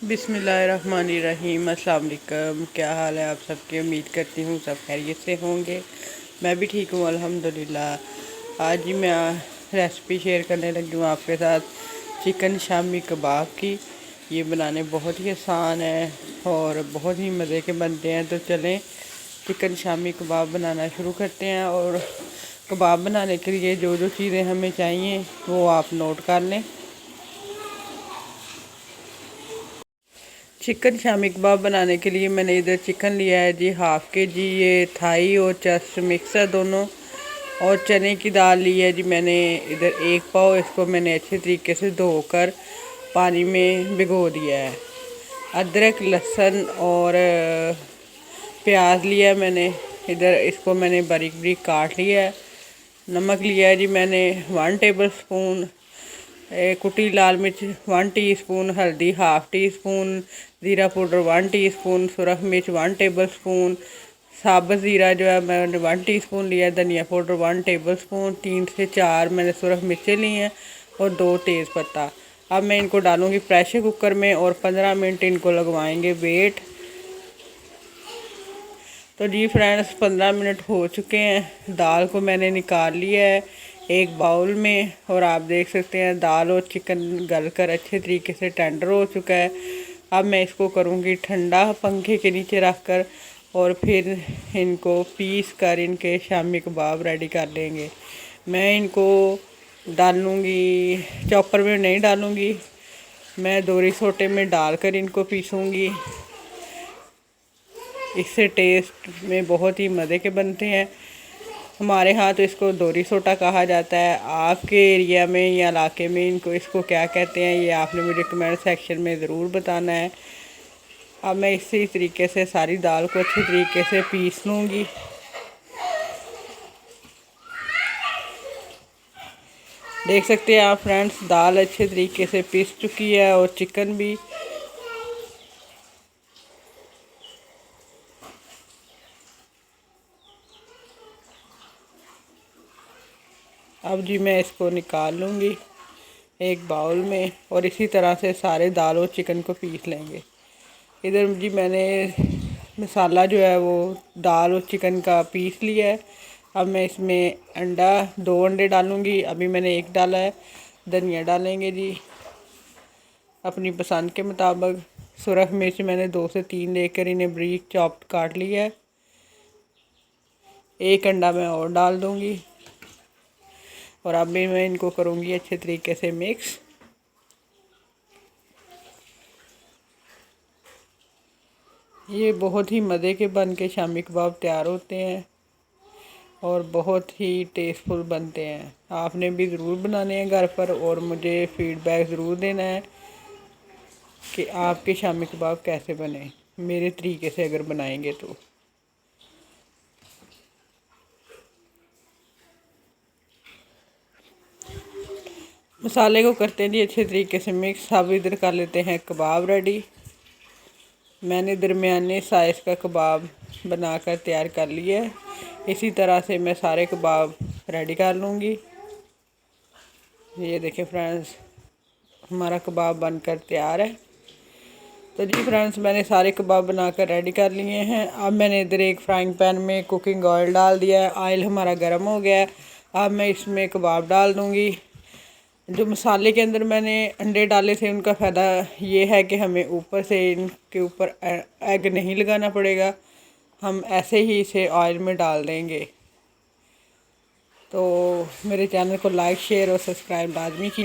बिस्मिल्लाहिर्रहमानिर्रहीम। अस्सलाम वालेकुम। क्या हाल है आप सबके? उम्मीद करती हूँ सब खैरियत से होंगे। मैं भी ठीक हूँ अल्हम्दुलिल्लाह। आज ही मैं रेसिपी शेयर करने लगी हूँ आपके साथ चिकन शामी कबाब की। ये बनाने बहुत ही आसान है और बहुत ही मज़े के बनते हैं। तो चलें चिकन शामी कबाब बनाना शुरू करते हैं। और कबाब बनाने के लिए जो जो चीज़ें हमें चाहिए वो आप नोट कर लें। चिकन शामी कबाब बनाने के लिए मैंने इधर चिकन लिया है जी हाफ़ के जी। ये थाई और चेस्ट मिक्स है दोनों। और चने की दाल ली है जी मैंने इधर 1 पाव। इसको मैंने अच्छे तरीके से धोकर पानी में भिगो दिया है। अदरक लहसुन और प्याज लिया है मैंने इधर, इसको मैंने बारीक बारीक काट लिया है। नमक लिया है जी मैंने 1 टेबल स्पून। कुटी लाल मिर्च 1 टीस्पून, हल्दी हाफ़ टी स्पून, ज़ीरा पाउडर 1 टीस्पून, सुरख मिर्च 1 टेबल स्पून, साबुत ज़ीरा जो है मैंने 1 टीस्पून लिया, धनिया पाउडर 1 टेबल स्पून, 3 से 4 मैंने सुरख मिर्चें ली हैं और 2 तेज़पत्ता। अब मैं इनको डालूँगी प्रेशर कुकर में और 15 मिनट इनको लगवाएंगे वेट। तो जी फ्रेंड्स 15 मिनट हो चुके हैं। दाल को मैंने निकाल लिया है एक बाउल में और आप देख सकते हैं दाल और चिकन गलकर अच्छे तरीके से टेंडर हो चुका है। अब मैं इसको करूँगी ठंडा पंखे के नीचे रख कर और फिर इनको पीस कर इनके शामी कबाब रेडी कर लेंगे। मैं इनको डालूँगी चॉपर में नहीं डालूँगी, मैं दोरी सोटे में डालकर इनको पीसूँगी। इससे टेस्ट में बहुत ही मज़े के बनते हैं। हमारे यहाँ तो इसको दोरी सोटा कहा जाता है। आपके एरिया में या इलाके में इसको क्या कहते हैं ये आपने मुझे कमेंट सेक्शन में ज़रूर बताना है। अब मैं इसी तरीके से सारी दाल को अच्छे तरीके से पीस लूँगी। देख सकते हैं आप फ्रेंड्स दाल अच्छे तरीके से पीस चुकी है और चिकन भी। अब जी मैं इसको निकाल लूँगी एक बाउल में और इसी तरह से सारे दाल और चिकन को पीस लेंगे। इधर जी मैंने मसाला जो है वो दाल और चिकन का पीस लिया है। अब मैं इसमें 2 अंडे डालूँगी। अभी मैंने 1 डाला है। धनिया डालेंगे जी अपनी पसंद के मुताबिक। सुरख मिर्च मैंने 2 से 3 लेकर इन्हें ब्रीक चॉप्ड काट लिया है। 1 अंडा मैं और डाल दूँगी और अब भी मैं इनको करूँगी अच्छे तरीके से मिक्स। ये बहुत ही मज़े के बन के शामी कबाब तैयार होते हैं और बहुत ही टेस्टफुल बनते हैं। आपने भी ज़रूर बनाने हैं घर पर और मुझे फ़ीडबैक ज़रूर देना है कि आपके शामी कबाब कैसे बने, मेरे तरीके से अगर बनाएंगे तो। मसाले को करते हैं जी अच्छे तरीके से मिक्स। अब इधर कर लेते हैं कबाब रेडी। मैंने दरमियाने साइज़ का कबाब बनाकर तैयार कर लिया है। इसी तरह से मैं सारे कबाब रेडी कर लूँगी। ये देखें फ्रेंड्स हमारा कबाब बनकर तैयार है। तो जी फ्रेंड्स मैंने सारे कबाब बनाकर रेडी कर लिए हैं। अब मैंने इधर एक फ्राइंग पैन में कुकिंग ऑयल डाल दिया है। ऑयल हमारा गर्म हो गया है। अब मैं इसमें कबाब डाल दूँगी। जो मसाले के अंदर मैंने अंडे डाले थे उनका फ़ायदा ये है कि हमें ऊपर से इनके ऊपर एग नहीं लगाना पड़ेगा, हम ऐसे ही इसे ऑयल में डाल देंगे। तो मेरे चैनल को लाइक शेयर और सब्सक्राइब लाजमी कीजिए।